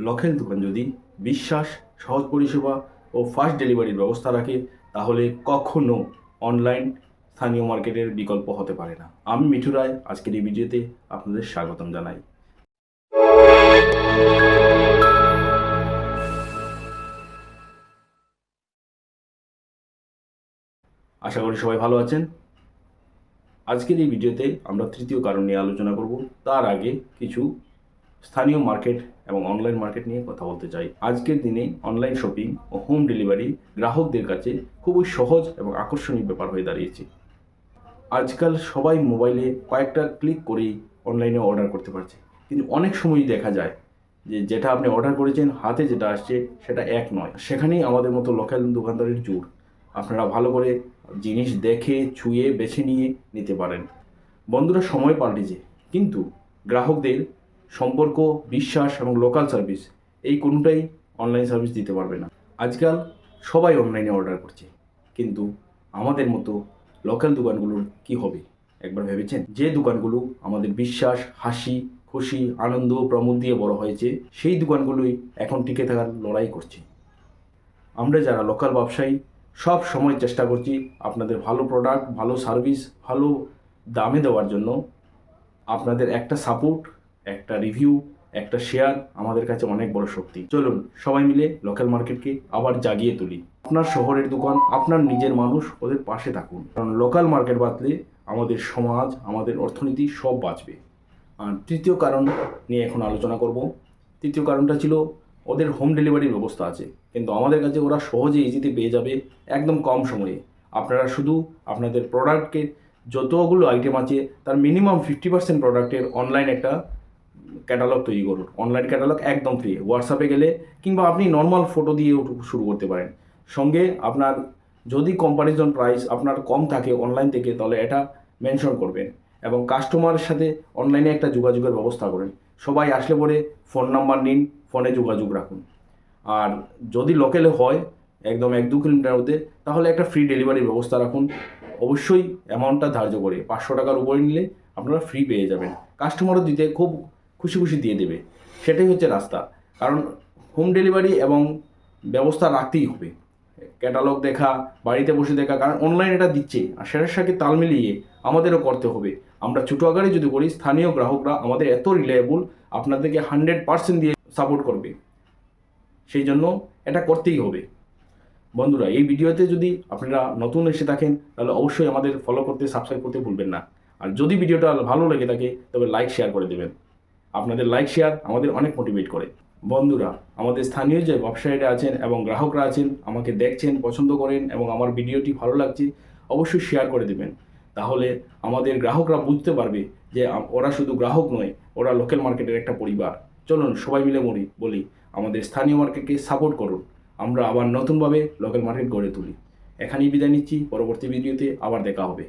Local দোকান যদি বিশ্বাস, সহজ পরিষেবা ও ফাস্ট ডেলিভারির ব্যবস্থা রাখে, তাহলে কখনো অনলাইন স্থানীয় মার্কেটের বিকল্প হতে পারে না। আমি মিঠু রায়, আজকের এই ভিডিওতে আপনাদের স্বাগতম জানাই। আশা করি সবাই ভালো আছেন। আজকের এই ভিডিওতে আমরা তৃতীয় কারণ নিয়ে আলোচনা করব। তার আগে কিছু স্থানীয় মার্কেট এবং অনলাইন মার্কেট নিয়ে কথা বলতে চাই। আজকের দিনে অনলাইন শপিং ও হোম ডেলিভারি গ্রাহকদের কাছে খুবই সহজ এবং আকর্ষণীয় ব্যাপার হয়ে দাঁড়িয়েছে। আজকাল সবাই মোবাইলে কয়েকটা ক্লিক করেই অনলাইনে অর্ডার করতে পারছে, কিন্তু অনেক সময় দেখা যায় যে যেটা আপনি অর্ডার করেছেন হাতে যেটা আসছে সেটা এক নয়। সেখানেই আমাদের মতো লোকাল দোকানদারের জোর। আপনারা ভালো করে জিনিস দেখে ছুঁয়ে বেছে নিয়ে নিতে পারেন। বন্ধুরা, সময় পাল্টেছে, কিন্তু গ্রাহকদের সম্পর্ক, বিশ্বাস এবং লোকাল সার্ভিস এই কোনোটাই অনলাইন সার্ভিস দিতে পারবে না। আজকাল সবাই অনলাইনে অর্ডার করছে, কিন্তু আমাদের মতো লোকাল দোকানগুলোর কি হবে একবার ভেবেছেন? যে দোকানগুলো আমাদের বিশ্বাস, হাসি, খুশি, আনন্দ, প্রমোদ দিয়ে বড় হয়েছে, সেই দোকানগুলোই এখন টিকে থাকার লড়াই করছে। আমরা যারা লোকাল ব্যবসায়ী সব সময় চেষ্টা করছি আপনাদের ভালো প্রোডাক্ট, ভালো সার্ভিস, ভালো দামে দেওয়ার জন্য। আপনাদের একটা সাপোর্ট, একটা রিভিউ, একটা শেয়ার আমাদের কাছে অনেক বড় শক্তি। চলুন সবাই মিলে লোকাল মার্কেটকে আবার জাগিয়ে তুলি। আপনার শহরের দোকান, আপনার নিজের মানুষ, ওদের পাশে থাকুন, কারণ লোকাল মার্কেট বাঁচলে আমাদের সমাজ, আমাদের অর্থনীতি সব বাঁচবে। আর তৃতীয় কারণ নিয়ে এখন আলোচনা করব। তৃতীয় কারণটা ছিল ওদের হোম ডেলিভারির ব্যবস্থা আছে, কিন্তু আমাদের কাছে ওরা সহজে ইজিতে পেয়ে যাবে একদম কম সময়ে। আপনারা শুধু আপনাদের প্রোডাক্টকে যতগুলো আইটেম আছে তার মিনিমাম 50% প্রোডাক্টের অনলাইন একটা ক্যাটালগ তৈরি করুন। অনলাইন ক্যাটালগ একদম ফ্রি। হোয়াটসঅ্যাপে গেলে কিংবা আপনি নর্মাল ফটো দিয়ে শুরু করতে পারেন। সঙ্গে আপনার যদি কম্পারিজন প্রাইস আপনার কম থাকে অনলাইন থেকে, তাহলে এটা মেনশন করবেন এবং কাস্টমারের সাথে অনলাইনে একটা যোগাযোগের ব্যবস্থা করেন। সবাই আসলে পরে ফোন নাম্বার নিন, ফোনে যোগাযোগ রাখুন। আর যদি লোকালে হয় একদম 1-2 কিলোমিটার মধ্যে, তাহলে একটা ফ্রি ডেলিভারির ব্যবস্থা রাখুন। অবশ্যই অ্যামাউন্টটা ধার্য করে 500 টাকার উপরে নিলে আপনারা ফ্রি পেয়ে যাবেন। কাস্টমারও দিতে খুব খুশি খুশি দিয়ে দেবে। সেটাই হচ্ছে রাস্তা। কারণ হোম ডেলিভারি এবং ব্যবস্থা রাখতেই হবে। ক্যাটালগ দেখা, বাড়িতে বসে দেখা, কারণ অনলাইন এটা দিচ্ছে, আর সেটার সাথে তাল মিলিয়ে আমাদেরও করতে হবে। আমরা ছোটো আকারে যদি করি, স্থানীয় গ্রাহকরা আমাদের এত রিলায়েবল, আপনাদেরকে 100% দিয়ে সাপোর্ট করবে। সেই জন্য এটা করতেই হবে। বন্ধুরা, এই ভিডিওতে যদি আপনারা নতুন এসে থাকেন, তাহলে অবশ্যই আমাদের ফলো করতে, সাবস্ক্রাইব করতে ভুলবেন না। আর যদি ভিডিওটা ভালো লেগে থাকে, তবে লাইক শেয়ার করে দেবেন। আপনাদের লাইক শেয়ার আমাদের অনেক মোটিভেট করে। বন্ধুরা, আমাদের স্থানীয় যে ব্যবসায়ীরা আছেন এবং গ্রাহকরা আছেন, আমাকে দেখছেন, পছন্দ করেন এবং আমার ভিডিওটি ভালো লাগছে, অবশ্যই শেয়ার করে দেবেন। তাহলে আমাদের গ্রাহকরা বুঝতে পারবে যে ওরা শুধু গ্রাহক নয়, ওরা লোকাল মার্কেটের একটা পরিবার। চলুন সবাই মিলে বলি আমাদের স্থানীয় মার্কেটকে সাপোর্ট করুন। আমরা আবার নতুনভাবে লোকাল মার্কেট গড়ে তুলি। এখানেই বিদায় নিচ্ছি। পরবর্তী ভিডিওতে আবার দেখা হবে।